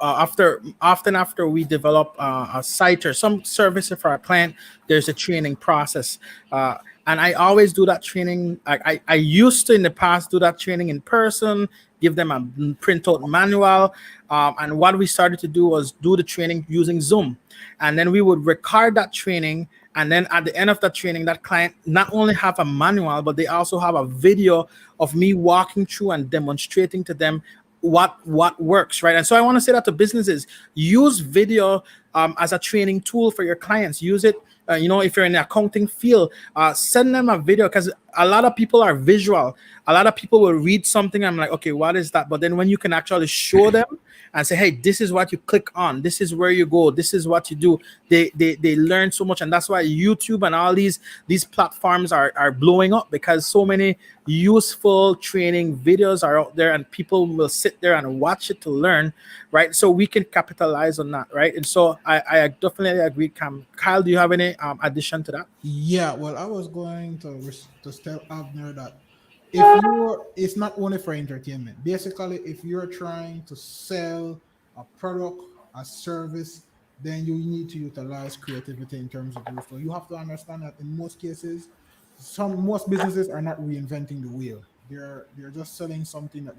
after we develop a site or some service for our client. There's a training process, and I always do that training. I used to in the past do that training in person, give them a printout manual, and what we started to do was do the training using Zoom, and then we would record that training. And then at the end of that training, that client not only have a manual, but they also have a video of me walking through and demonstrating to them what works, right? And so I want to say that to businesses: use video as a training tool for your clients. Use it. If you're in the accounting field, send them a video, because a lot of people are visual. A lot of people will read something and I'm like, okay, what is that? But then when you can actually show them and say, hey, this is what you click on, this is where you go, this is what you do, they learn so much. And that's why YouTube and all these platforms are blowing up, because so many useful training videos are out there and people will sit there and watch it to learn, right? So we can capitalize on that, right? And so I definitely agree, Cam. Kyle, do you have any addition to that? Yeah, well, I was going to tell Abner that it's not only for entertainment. Basically, if you're trying to sell a product, a service, then you need to utilize creativity in terms of this. So you have to understand that in most cases, most businesses are not reinventing the wheel. They're just selling something that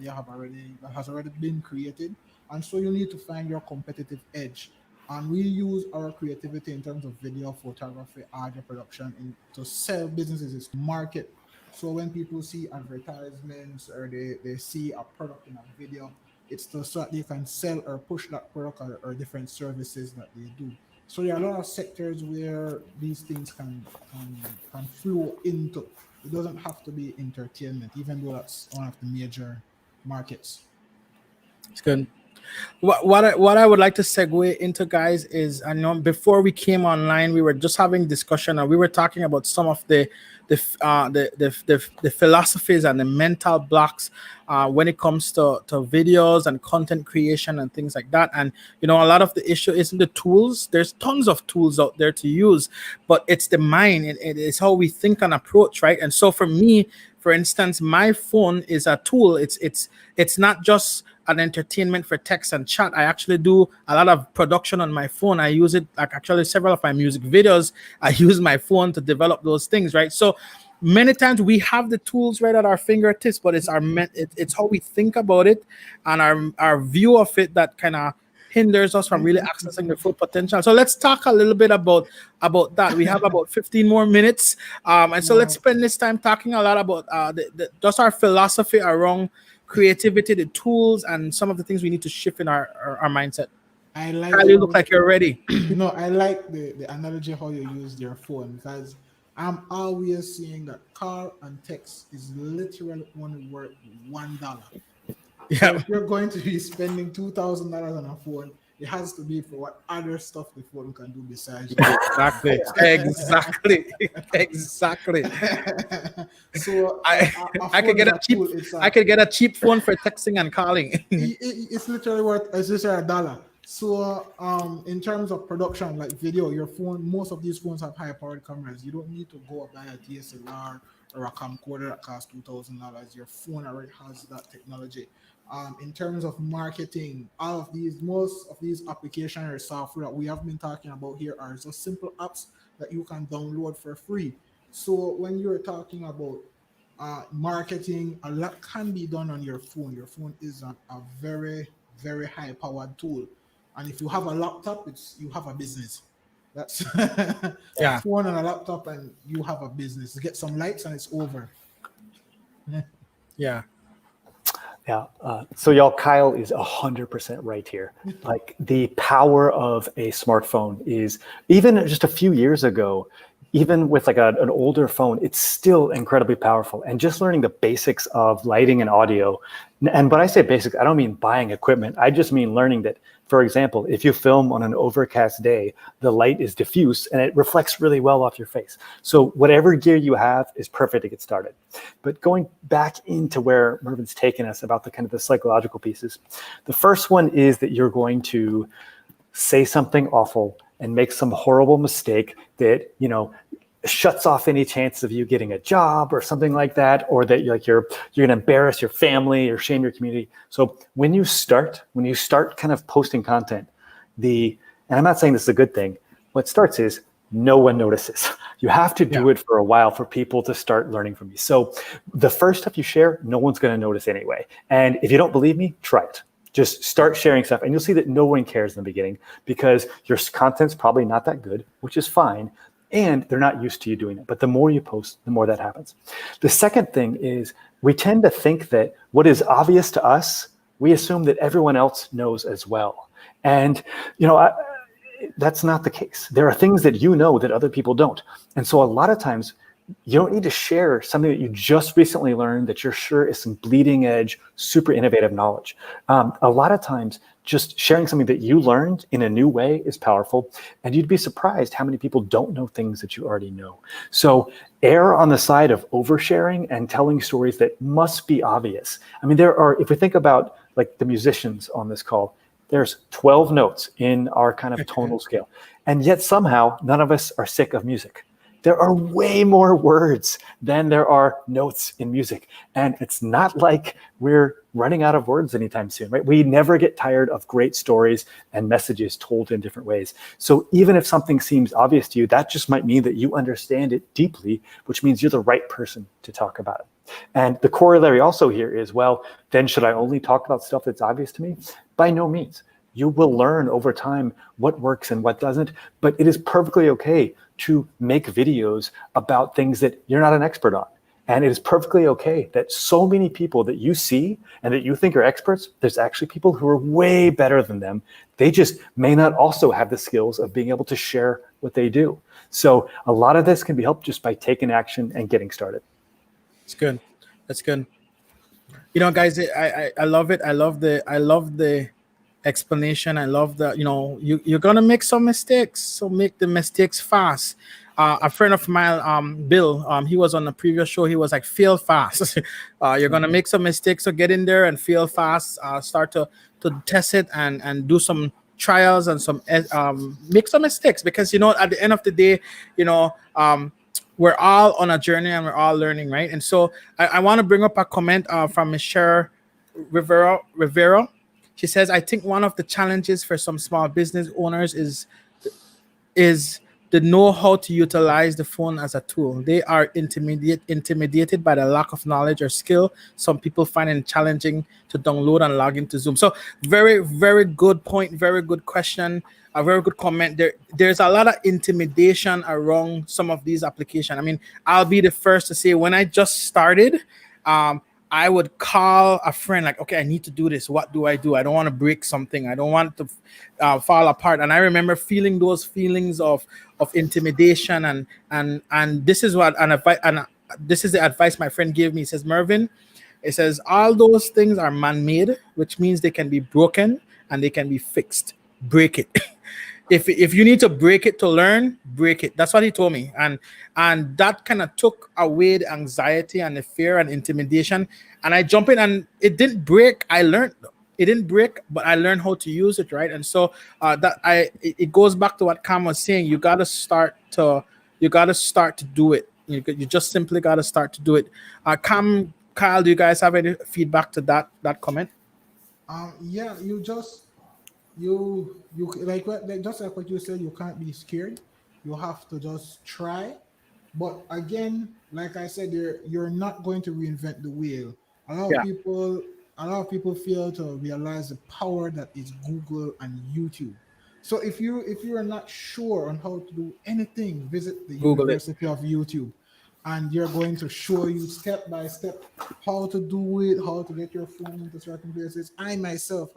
has already been created, and so you need to find your competitive edge. And we use our creativity in terms of video, photography, audio production to sell businesses, to market. So when people see advertisements or they see a product in a video, it's so that they can sell or push that product or different services that they do. So there are a lot of sectors where these things can flow into. It doesn't have to be entertainment, even though that's one of the major markets. It's good. What I would like to segue into, guys, is, I know before we came online, we were just having discussion and we were talking about some of the philosophies and the mental blocks when it comes to videos and content creation and things like that. And a lot of the issue isn't the tools. There's tons of tools out there to use, but it's the mind. It's how we think and approach, right? And so for me, For instance, my phone is a tool. It's not just an entertainment for text and chat. I actually do a lot of production on my phone. I use it, like actually several of my music videos, I use my phone to develop those things, right? So many times we have the tools right at our fingertips, but it's how we think about it and our view of it that kind of hinders us from really accessing the full potential. So let's talk a little bit about that. We have about 15 more minutes, and so let's spend this time talking a lot about just our philosophy around creativity, the tools, and some of the things we need to shift in our mindset. I like. Kyle, you look like you're ready. I like the analogy how you used your phone, because I'm always seeing that call and text is literally only worth $1. So if you're going to be spending $2,000 on a phone, it has to be for what other stuff the phone can do besides. Exactly. So I could get a cheap phone for texting and calling. It's literally worth $1. So in terms of production, like video, your phone, most of these phones have high powered cameras. You don't need to go buy a DSLR or a camcorder that costs $2,000. Your phone already has that technology. In terms of marketing, most of these applications or software that we have been talking about here are just simple apps that you can download for free. So when you're talking about marketing, a lot can be done on your phone. Your phone is a very, very high powered tool. And if you have a laptop, you have a business. That's a phone and a laptop, and you have a business. Get some likes and it's over. Yeah. Yeah. So y'all, Kyle is 100% right here. Like, the power of a smartphone is, even just a few years ago, even with like an older phone, it's still incredibly powerful. And just learning the basics of lighting and audio. And when I say basics, I don't mean buying equipment. I just mean learning that, for example, if you film on an overcast day, the light is diffuse and it reflects really well off your face. So whatever gear you have is perfect to get started. But going back into where Mervin's taken us about the kind of the psychological pieces, the first one is that you're going to say something awful and make some horrible mistake that, shuts off any chance of you getting a job or something like that, or that you're going to embarrass your family or shame your community. So when you start kind of posting content, and I'm not saying this is a good thing, what starts is no one notices. You have to do it for a while for people to start learning from you. So the first stuff you share, no one's going to notice anyway. And if you don't believe me, try it. Just start sharing stuff, and you'll see that no one cares in the beginning, because your content's probably not that good, which is fine. And they're not used to you doing it. But the more you post, the more that happens. The second thing is, we tend to think that what is obvious to us, we assume that everyone else knows as well. And, that's not the case. There are things that that other people don't. And so a lot of times, you don't need to share something that you just recently learned that you're sure is some bleeding edge, super innovative knowledge. A lot of times, just sharing something that you learned in a new way is powerful. And you'd be surprised how many people don't know things that you already know. So err on the side of oversharing and telling stories that must be obvious. I mean, if we think about like the musicians on this call, there's 12 notes in our kind of tonal scale. And yet somehow none of us are sick of music. There are way more words than there are notes in music. And it's not like we're running out of words anytime soon, right? We never get tired of great stories and messages told in different ways. So even if something seems obvious to you, that just might mean that you understand it deeply, which means you're the right person to talk about it. And the corollary also here is, well, then should I only talk about stuff that's obvious to me? By no means. You will learn over time what works and what doesn't, but it is perfectly okay to make videos about things that you're not an expert on. And it is perfectly okay that so many people that you see and that you think are experts, there's actually people who are way better than them. They just may not also have the skills of being able to share what they do. So a lot of this can be helped just by taking action and getting started. It's good. That's good. Guys, I love it. I love the explanation. I love that, you're gonna make some mistakes, so make the mistakes fast. A friend of mine, Bill, he was on the previous show. He was like, fail fast. You're gonna make some mistakes, so get in there and fail fast. Start to test it and do some trials and some make some mistakes, because at the end of the day, we're all on a journey and we're all learning, right? And so I want to bring up a comment from Michelle Rivera. She says, I think one of the challenges for some small business owners is the know how to utilize the phone as a tool. They are intimidated by the lack of knowledge or skill. Some people find it challenging to download and log into Zoom. So very, very good point. Very good question. A very good comment. There's a lot of intimidation around some of these applications. I mean, I'll be the first to say when I just started, I would call a friend like, okay, I need to do this. What do? I don't want to break something. I don't want to fall apart. And I remember feeling those feelings of intimidation and this is what this is the advice my friend gave me. He says, Mervin, it says all those things are man-made, which means they can be broken and they can be fixed. Break it. If you need to break it to learn, break it. That's what he told me. And that kind of took away the anxiety and the fear and intimidation. And I jumped in and it didn't break. I learned it didn't break, but I learned how to use it, right? And so it goes back to what Cam was saying. You gotta start to do it. You just simply gotta start to do it. Cam, Kyle, do you guys have any feedback to that comment? Yeah, you like just like what you said, you can't be scared. You have to just try. But again, like I said, you're not going to reinvent the wheel. A lot of people fail to realize the power that is Google and YouTube. So if you are not sure on how to do anything, visit the University of YouTube, and you're going to show you step by step how to do it, how to get your phone into certain places. I myself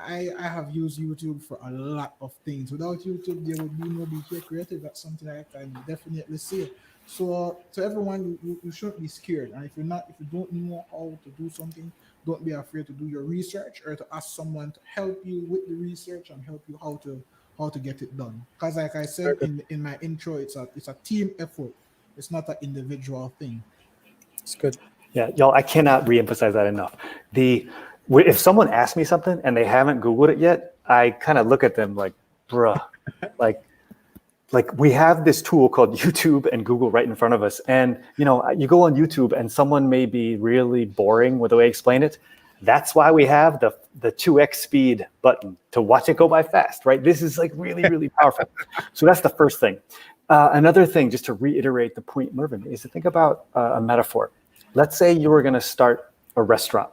I have used YouTube for a lot of things. Without YouTube, there would be no BK Creative. That's something I can definitely say. So to everyone, you shouldn't be scared. And if you don't know how to do something, don't be afraid to do your research or to ask someone to help you with the research and help you how to get it done. Because like I said in my intro, it's a team effort. It's not an individual thing. It's good. Yeah, y'all, I cannot reemphasize that enough. If someone asks me something and they haven't Googled it yet, I kind of look at them like, bruh, like we have this tool called YouTube and Google right in front of us. And, you go on YouTube and someone may be really boring with the way I explain it. That's why we have the 2x speed button to watch it go by fast, right? This is like really, really powerful. So that's the first thing. Another thing, just to reiterate the point, Mervin, is to think about a metaphor. Let's say you were going to start a restaurant.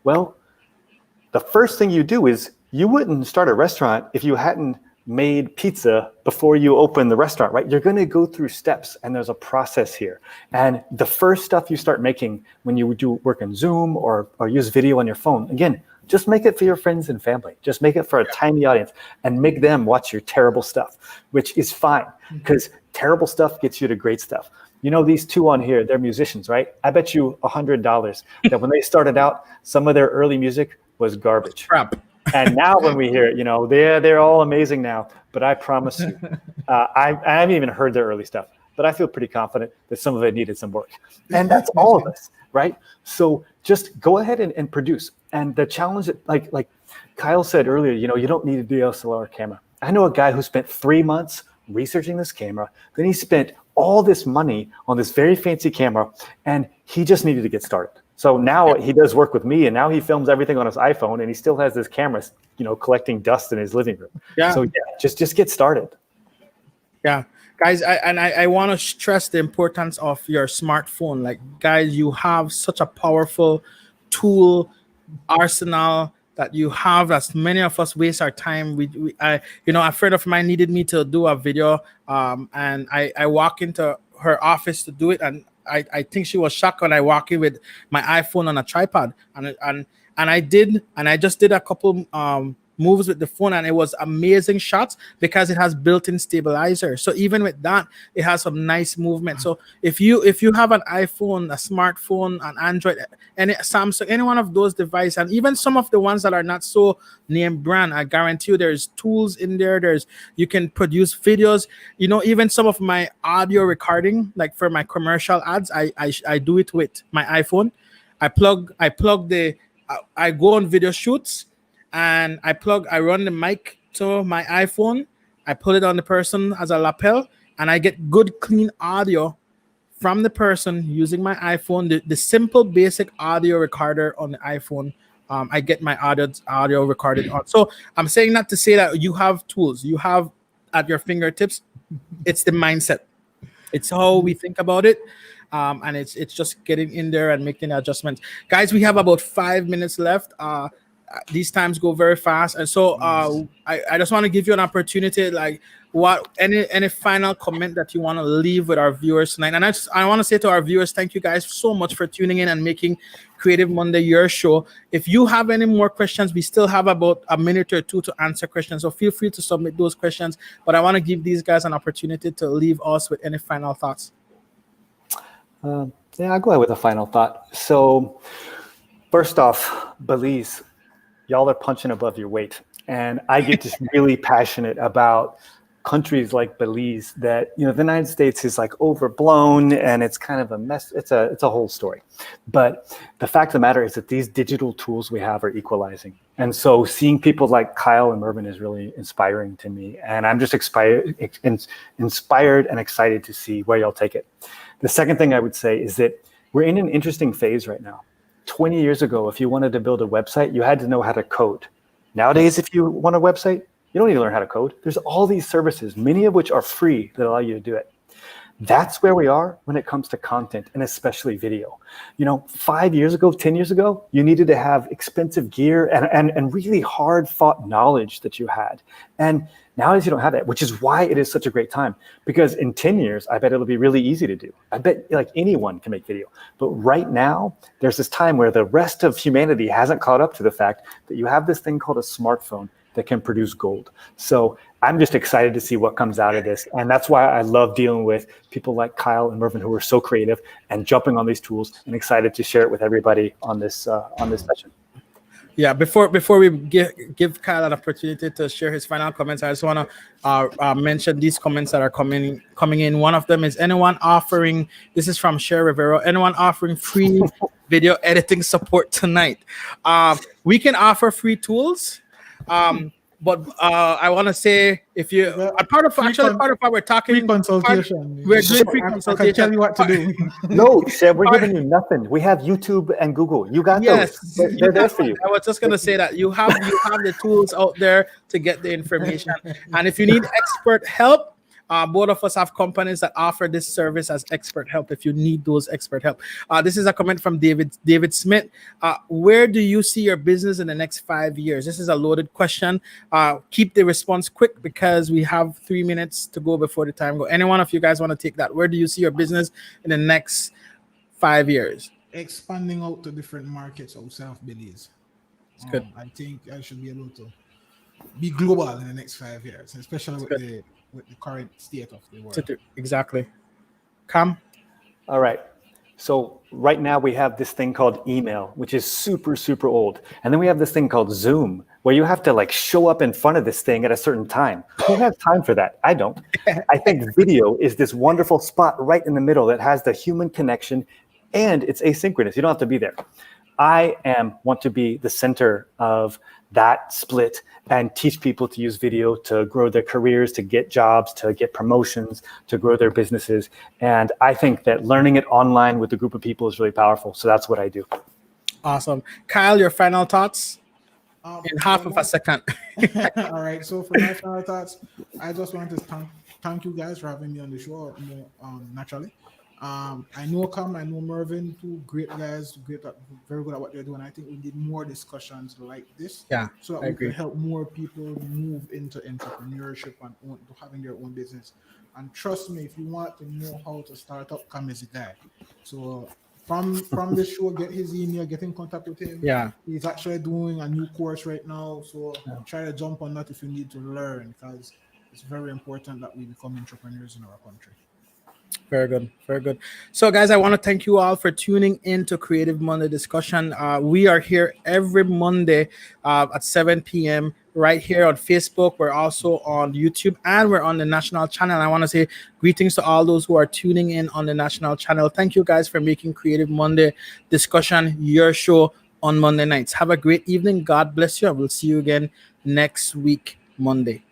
Well, the first thing you do is you wouldn't start a restaurant if you hadn't made pizza before you open the restaurant, right? You're going to go through steps and there's a process here. And the first stuff you start making when you do work in Zoom or use video on your phone, again, just make it for your friends and family. Just make it for a tiny audience and make them watch your terrible stuff, which is fine because terrible stuff gets you to great stuff. These two on here, they're musicians, right? I bet you $100 that when they started out, some of their early music was garbage. Crap. And now when we hear it, they're all amazing now. But I promise you, I haven't even heard their early stuff, but I feel pretty confident that some of it needed some work. And that's all of us, right? So just go ahead and produce. And the challenge that, like Kyle said earlier, you don't need a DSLR camera. I know a guy who spent 3 months researching this camera. Then he spent all this money on this very fancy camera, and he just needed to get started. So now he does work with me, and now he films everything on his iPhone, and he still has this camera, collecting dust in his living room. Yeah. So just get started. Yeah, guys, I want to stress the importance of your smartphone. Like, guys, you have such a powerful tool arsenal that you have. As many of us waste our time. A friend of mine needed me to do a video, and I walk into her office to do it, and I think she was shocked when I walk in with my iPhone on a tripod, and I just did a couple moves with the phone, and it was amazing shots because it has built-in stabilizer. So even with that, it has some nice movement. So if you have an iPhone, a smartphone, an Android, any Samsung, any one of those devices, and even some of the ones that are not so name brand, I guarantee you there's tools in there. You can produce videos. Even some of my audio recording, like for my commercial ads, I do it with my iPhone. I go on video shoots, and I run the mic to my iPhone. I put it on the person as a lapel, and I get good, clean audio from the person using my iPhone, the simple basic audio recorder on the iPhone. I get my audio recorded on. So I'm saying that to say that you have tools, you have at your fingertips. It's the mindset. It's how we think about it. And it's just getting in there and making adjustments. Guys, we have about 5 minutes left. These times go very fast. And so I just want to give you an opportunity, like any final comment that you want to leave with our viewers tonight. And I want to say to our viewers, thank you guys so much for tuning in and making Creative Monday your show. If you have any more questions, we still have about a minute or two to answer questions. So feel free to submit those questions. But I want to give these guys an opportunity to leave us with any final thoughts. Yeah, I'll go ahead with a final thought. So first off, Belize, y'all are punching above your weight. And I get just really passionate about countries like Belize that, the United States is like overblown and it's kind of a mess. It's a whole story. But the fact of the matter is that these digital tools we have are equalizing. And so seeing people like Kyle and Mervin is really inspiring to me. And I'm just inspired and excited to see where y'all take it. The second thing I would say is that we're in an interesting phase right now. 20 years ago, if you wanted to build a website, you had to know how to code. Nowadays, if you want a website, you don't need to learn how to code. There's all these services, many of which are free, that allow you to do it. That's where we are when it comes to content, and especially video. 5 years ago, 10 years ago, you needed to have expensive gear and really hard fought knowledge that you had. And nowadays you don't have that, which is why it is such a great time. Because in 10 years, I bet it'll be really easy to do. I bet like anyone can make video. But right now, there's this time where the rest of humanity hasn't caught up to the fact that you have this thing called a smartphone that can produce gold. So I'm just excited to see what comes out of this. And that's why I love dealing with people like Kyle and Mervin, who are so creative and jumping on these tools, and excited to share it with everybody on this session. Yeah, before we give Kyle an opportunity to share his final comments, I just want to mention these comments that are coming in. One of them is, anyone offering, this is from Cher Rivero, anyone offering free video editing support tonight? We can offer free tools. But I want to say, if you part of what we're talking, free consultation. We're doing free consultation. I can tell you what to do. No, Seb, we're giving you nothing. We have YouTube and Google. You got those. They're there for you. I was just gonna say that you have the tools out there to get the information, and if you need expert help, both of us have companies that offer this service as expert help if you need those expert help. This is a comment from David Smith. Where do you see your business in the next 5 years? This is a loaded question. Keep the response quick because we have 3 minutes to go before the time go. Any one of you guys want to take that? Where do you see your business in the next 5 years? Expanding out to different markets outside of Belize. It's good. I think I should be able to be global in the next 5 years, especially with the current state of the world. Exactly. Cam? All right. So right now we have this thing called email, which is super, super old. And then we have this thing called Zoom, where you have to like show up in front of this thing at a certain time. Who has time for that? I don't. I think video is this wonderful spot right in the middle that has the human connection, and it's asynchronous. You don't have to be there. I want to be the center of that split and teach people to use video to grow their careers, to get jobs, to get promotions, to grow their businesses. And I think that learning it online with a group of people is really powerful. So that's what I do. Awesome. Kyle, your final thoughts in half of a second. All right. So for my final thoughts, I just want to thank you guys for having me on the show naturally. I know Cam, I know Mervin, two great guys, very good at what they're doing. I think we need more discussions like this, so that we can help more people move into entrepreneurship and having their own business. And trust me, if you want to know how to start up, Cam is the guy. So from this show, get his email, get in contact with him. Yeah, he's actually doing a new course right now, so try to jump on that if you need to learn, because it's very important that we become entrepreneurs in our country. Very good. Very good. So, guys, I want to thank you all for tuning in to Creative Monday Discussion. We are here every Monday at 7 p.m. right here on Facebook. We're also on YouTube, and we're on the national channel. I want to say greetings to all those who are tuning in on the national channel. Thank you, guys, for making Creative Monday Discussion your show on Monday nights. Have a great evening. God bless you. I will see you again next week, Monday.